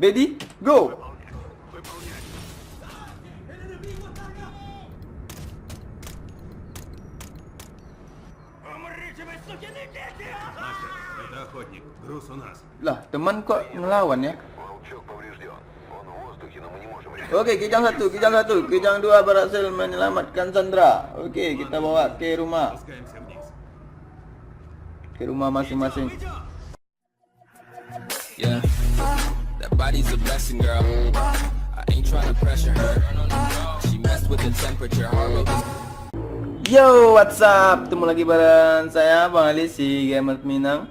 ready, go. Это охотник. Груз у нас. Lah, teman kok ngelawan ya? Волчок поврежден. Он в воздухе, но мы не можем решить. Oke, Kijang 2 berhasil menyelamatkan Sandra. Oke, kita bawa ke rumah. Спускаемся вниз. Ke rumah masing-masing. Yeah, that body's a blessing, girl. I ain't trying to pressure her. She messed with the temperature. Heart rate is Yo, what's up? Ketemu lagi bareng saya, Bang Ali, si Gamer Minang.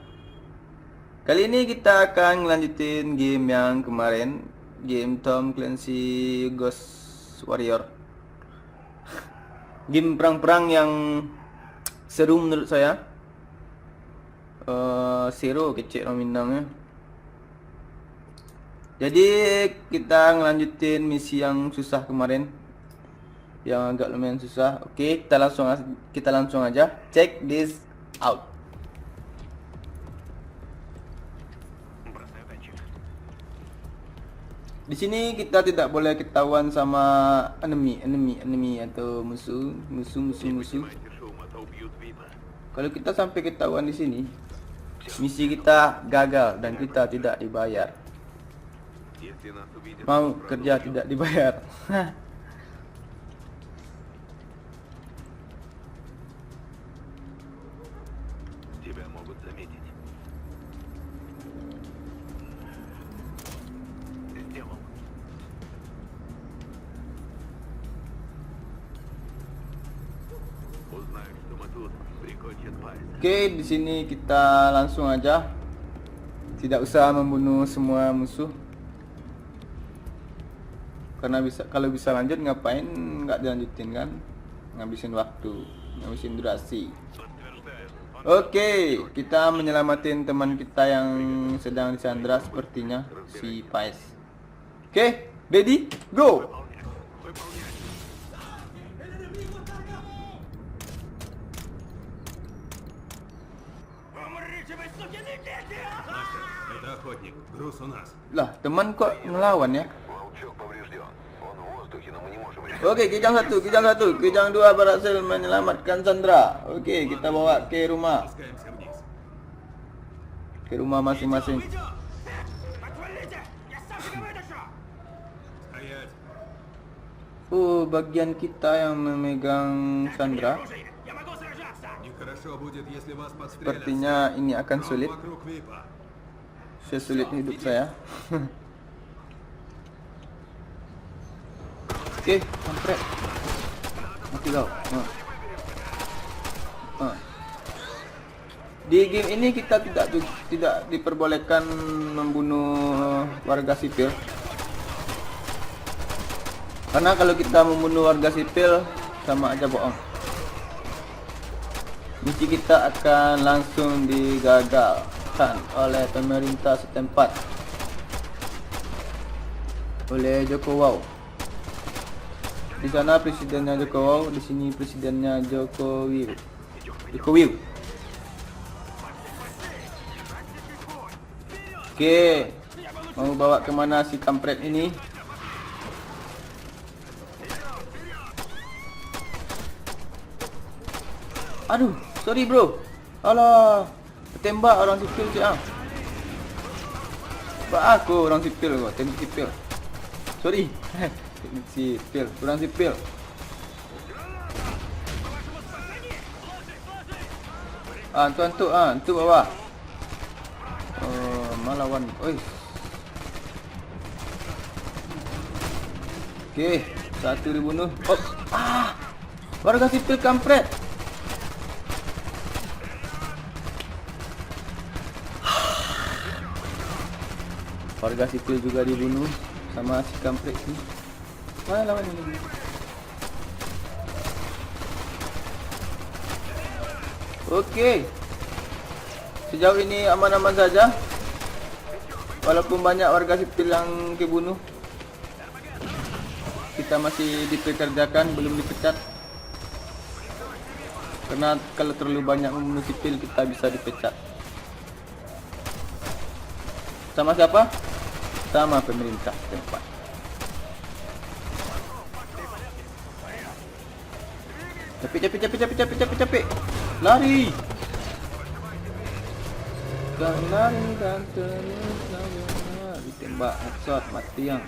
Kali ini kita akan ngelanjutin game yang kemarin, game Tom Clancy Ghost Warrior. Game perang-perang yang seru menurut saya. Zero kecil orang Minangnya. Jadi kita ngelanjutin misi yang susah kemarin, yang agak lumayan susah. Oke, kita langsung aja check this out. Di sini kita tidak boleh ketahuan sama enemy atau musuh. Kalau kita sampai ketahuan di sini, misi kita gagal dan kita tidak dibayar. Если нас увидят, Mau kerja tidak dibayar. тебя могут заметить. Сделал. Узнают, что мы тут, прикончат парень. Oke, di sini kita langsung aja. Tidak usah membunuh semua musuh. Karena kalau bisa lanjut ngapain nggak dilanjutin kan? Ngabisin waktu, ngabisin durasi. Oke, kita menyelamatin teman kita yang sedang disandra sepertinya, si Pais. Oke, ready, go. Мастер, это охотник. Груз у нас. Lah, teman kok ngelawan ya? Волчок поврежден. Он в воздухе, но мы не можем решить. Oke, Kijang 2 berhasil menyelamatkan Sandra. Oke, kita bawa ke rumah. Спускаемся вниз. Ke rumah masing-masing. Стоять. Bagian kita yang memegang Sandra. Нехорошо будет, если вас подстрелят. Sepertinya ini akan Круг sulit. вокруг ВИПа. Sesulit hidup saya. Oke, kampret. Mati kau. Di game ini kita tidak diperbolehkan membunuh warga sipil. Karena kalau kita membunuh warga sipil sama aja bohong. Misi kita akan langsung digagalkan oleh pemerintah setempat, oleh Joko Wow. Di sana presidennya Joko Wow, di sini presidennya Jokowi. Oke, mau bawa kemana si kampret ini? Aduh, sorry bro. Alah, tembak orang sipil sih ah. Pak aku orang sipil kok, teknik sipil. Sorry. Teknik sipil, orang sipil. Tuan bawah. Malawan. Oi. Oke, satu dibunuh. Oh, warga sipil kampret. Warga sipil juga dibunuh sama si kampret ini. Mana lawan ini? Oke. Sejauh ini aman-aman saja. Walaupun banyak warga sipil yang dibunuh, kita masih dipekerjakan, belum dipecat. Karena kalau terlalu banyak membunuh sipil, kita bisa dipecat. Sama siapa? utama pemerintah tempat. Capek. Lari. Kan lari dan terus lari. Ditembak headshot mati yang.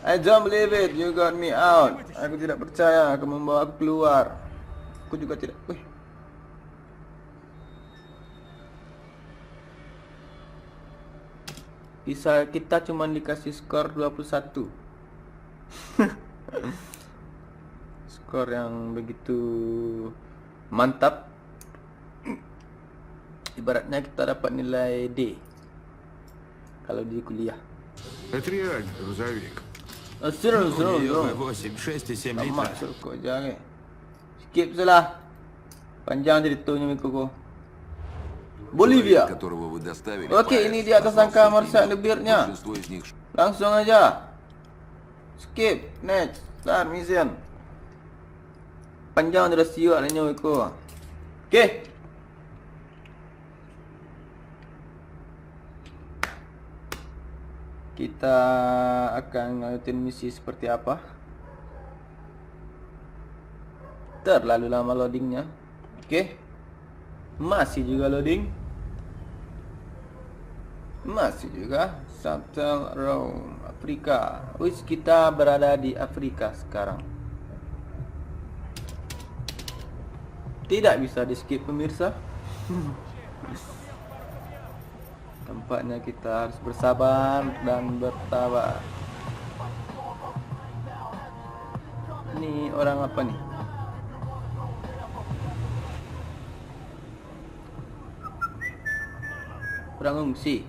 I don't believe it, you got me out. Aku tidak percaya kamu membawa aku keluar. Aku juga tidak. Bisa kita cuma dikasih skor 21. Skor yang begitu mantap. Ibaratnya kita dapat nilai D kalau di kuliah. Это реально грузовик. Seru. 8, 6 и 7 Mak литров. suruh kau jangan. Skip salah. Panjang ceritanya Miko. Bolivia. Которого вы доставили. Okey, ini di atas angka Marshall Lebirnya. Большинство из них Langsung aja. Skip. Next. Start mission. Panjang dah siap nanya Miko. Okey. Kita akan lanjutin misi seperti apa? Terlalu lama loadingnya. Okey. Masih juga loading. Masih juga. Subtle Rome Afrika. Wis kita berada di Afrika sekarang. Tidak bisa di skip pemirsa. Tampaknya kita harus bersabar dan bertabar. Ini orang apa nih? Orang ngungsi.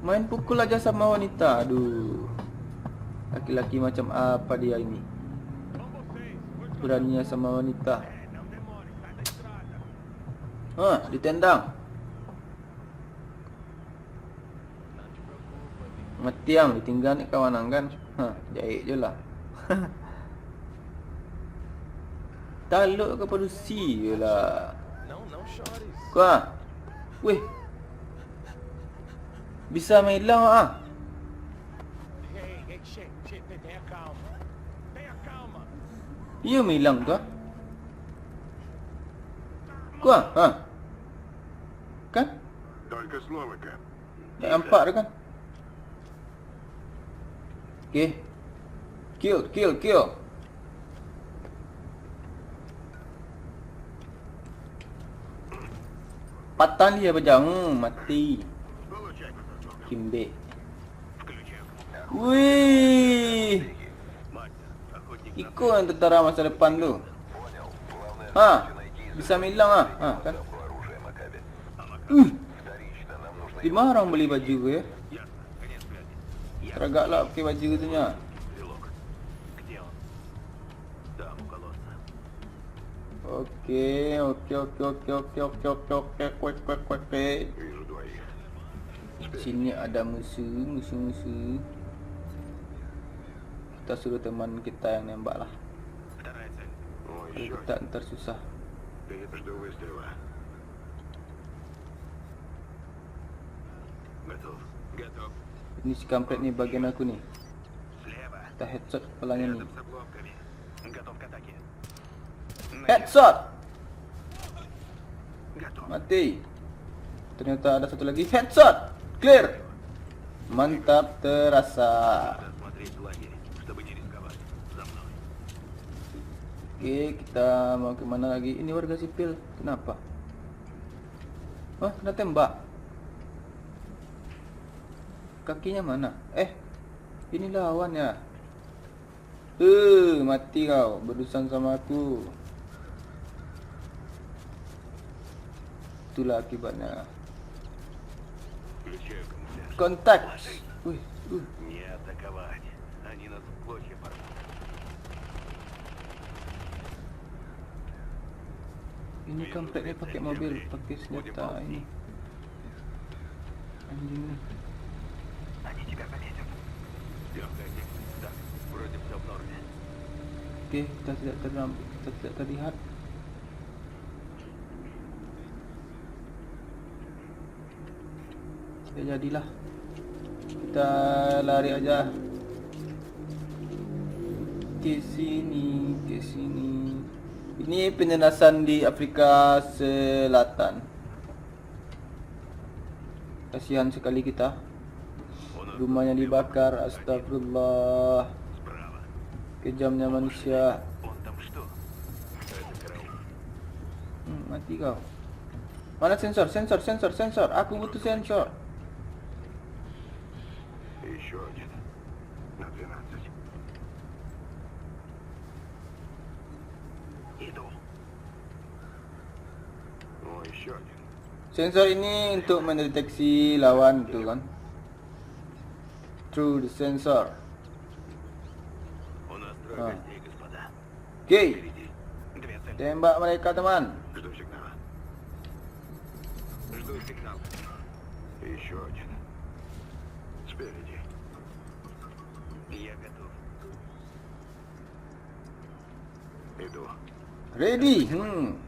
Main pukul aja sama wanita. Aduh. Laki-laki macam apa dia ini? Beraninya sama wanita. Ditendang. Mati yang ditinggal ni kawan kan. Jahit je lah. Taluk ke produksi je lah. Kuah. Weh. Bisa main hilang Iya main hilang tu Kuah. Kan? Только слово, Кэп. Tak nampak dah kan? Okay. Kill. Patan dia pejam. Mati. Kimbe. Wih. Iko yang tentara masa depan tu. Bisa hilang kan? Di mana orang beli baju ya? Teragaklah pakai baju tu nya. Okey. Sini ada musuh. Kita suruh teman kita yang nembak lah. Kalau kita ntar susah. Жду выстрела. Готов. Ini si kampret ni bagian aku ni. Слева. Kita headshot kepalanya ni. Рядом с обломками. Готов к атаке. Headshot. Готов. Mati. Ternyata ada satu lagi. Headshot. Clear. Mantap terasa. Осмотреть лагерь, чтобы не рисковать. За мной. Okey, kita mau ke mana lagi? Ini warga sipil. Kenapa? Kena tembak. Kakinya mana? Ini lawannya. Mati kau. Berurusan sama aku. Itulah akibatnya. Включаю камуфляж. Kontak. Wih. Не атаковать. Они нас в клочья порвут. Ini kampretnya pakai mobil, pakai senjata ini. Anjing ni. Они тебя заметят. Все, Хэдди. Так, вроде все в норме. Okey, kita tidak terlihat. Ya jadilah. Kita lari aja. Ke sini, ke sini. Ini penindasan di Afrika Selatan. Kasihan sekali kita. Rumahnya dibakar, astagfirullah. Справа. Kejamnya manusia. Он там что? Это караул. Mati kau. Mana sensor? Sensor. Aku butuh sensor. Еще один. На 12. Иду. О, еще один. Sensor ini untuk mendeteksi lawan tu kan. Through the sensor. У нас трое гостей, господа. Okey. Впереди. Две цели. Tembak mereka teman. Жду сигнала. Жду сигнал. Еще один. Спереди. Я готов. Иду. Ready.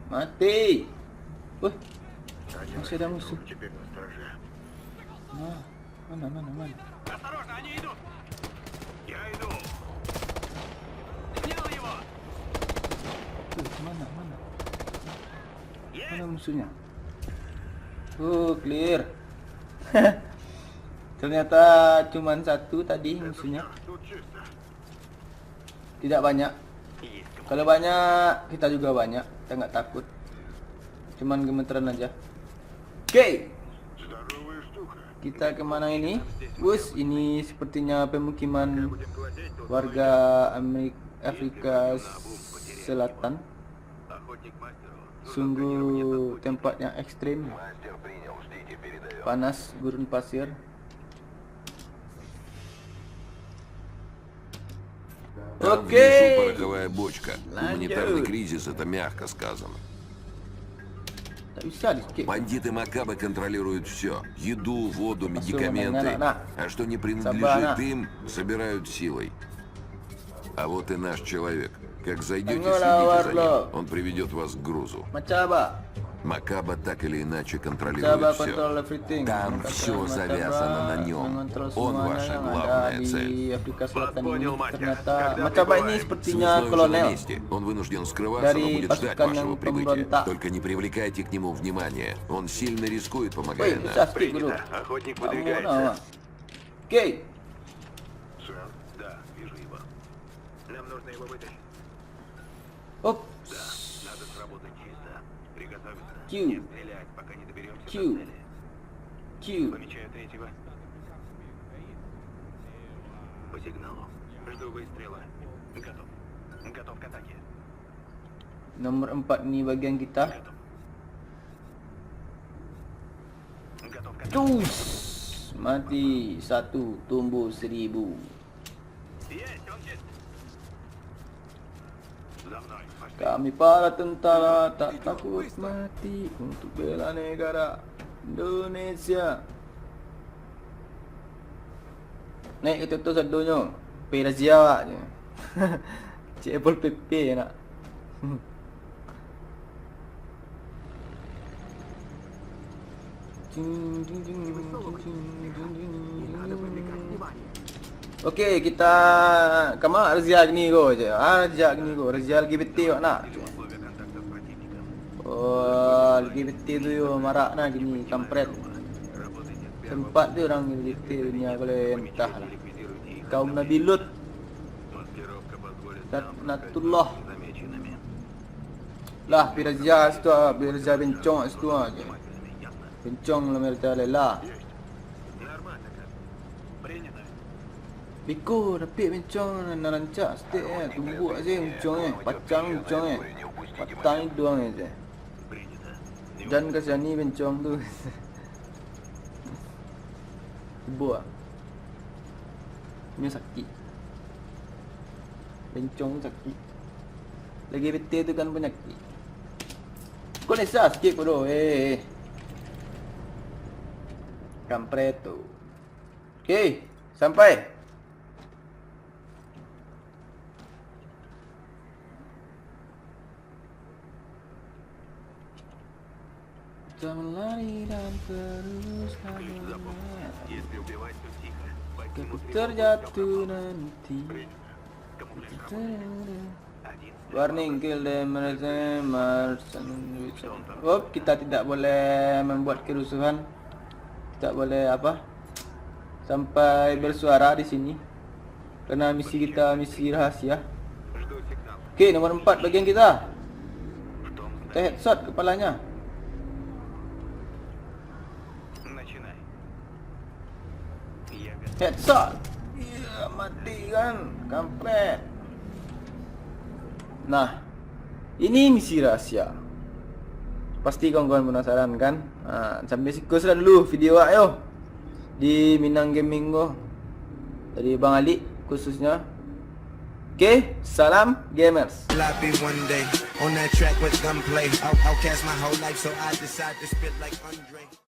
Mati. Wih, Один masih ada musuh. теперь на страже. Nah, mana. Осторожно, они идут! Я иду! Снял его! Mana? Есть! Mana musuhnya? Oh, clear. Ternyata cuman satu tadi musuhnya. Тут чисто. Tidak banyak. Есть кому. Kalau banyak, kita juga banyak. Kita nggak takut. Cuman gemeteran aja. Oke, Здоровая штука. kita kemana ini? Bus, ini sepertinya pemukiman Будем гладить тут. warga Afrika Selatan. Охотник мастеру. Sungguh tempat yang ekstrim. Мастер принял, ждите, передаю. Panas, gurun pasir. Там Окей. внизу пороховая бочка. Lanjut. Гуманитарный кризис, это мягко сказано. Tak bisa di skip. Бандиты Макаба контролируют все. Еду, воду, медикаменты. на. А что не Сабана. принадлежит им, собирают силой. А вот и наш человек. Как зайдете, Тянула следите за Варло. ним. Он приведет вас к грузу. Macam apa? Макаба так или иначе Macam контролирует все. control everything. Там Kata все Macam завязано на нем. mengontrol Он semuanya ваша yang главная ada цель. di Afrika Selatan ini. Понял, мастер. Ternyata Когда Macam ini прибываем? sepertinya Связной уже на kolonel. месте. Он вынужден скрываться, Dari но будет ждать pasukan вашего yang прибытия. pemberontak. Только не привлекайте к нему внимания. Он сильно рискует, Woi, помогая bisa нам. skip dulu. Принято. Охотник Tak mau выдвигается. nak. Okey. Сэр? Да, вижу его. Нам нужно его вытащить. Op. Да, надо сработать чисто. Приготовиться. Q. Не стрелять, пока не доберемся Q. до цели. Q. Помечаю третьего. По сигналу. Жду выстрела. Готов. Готов к атаке. Nomor 4 ni bagian kita. Готов. Готов к атаке. Tus. Mati 1, tumbuh 1000. Есть, он есть. За мной. Пошли. Kami para tentara tak takut mati untuk bela negara Indonesia. Naik ke tu sadonya. Pergi razia awak je. Cik Apple PP nak. Okey, kita kama razia gini go je. Razia gini go. Razia LGBT awak nak. Условия контакта с противником. Oh, LGBT tu yo marak nak gini kampret. Работайте с первого. Tempat tu orang LGBT dunia boleh entah lah. Ликвидируйте их. Kaum Nabi Lut, Маскировка позволит нам Natullah. остаться незамеченными. Lah pi razia situ ah, pi razia bencong kat situ ah je. Внимательными, ясно? Bencong lah mereka lela. Есть. Нормально как. Принято. Biko dapat bencong nak rancak stik tumbuk aje bencong pacang bencong patang doang aje. Принято. Dan ke sini bencong tu. Tumbuk ah. Ini sakit. Bencong tu sakit. Lagi betul tu kan penyakit. Kau ni sah sikit bodoh. Kampret tu. Okey, sampai. Kita melari dan terus berlari. Если убивать, то тихо. Aku terjatuh nanti. Warning, kill them, Hop, kita tidak boleh membuat kerusuhan. Tidak boleh apa? Sampai bersuara di sini. Karena misi kita misi rahasia. Жду сигнал. Okey, nombor 4 bagian kita. Том, Kita headshot kepalanya. начинай. Я готов. Headshot. Ya, mati kan. Kampret. Nah, ini misi rahasia. Pasti kawan-kawan penasaran kan? Sampai siku sudah dulu video yo di Minang Gaming go. Dari Bang Ali khususnya. Okey, salam gamers. Will I be one day on that track with gunplay? Outcast my whole life, so I decide to spit like Andre.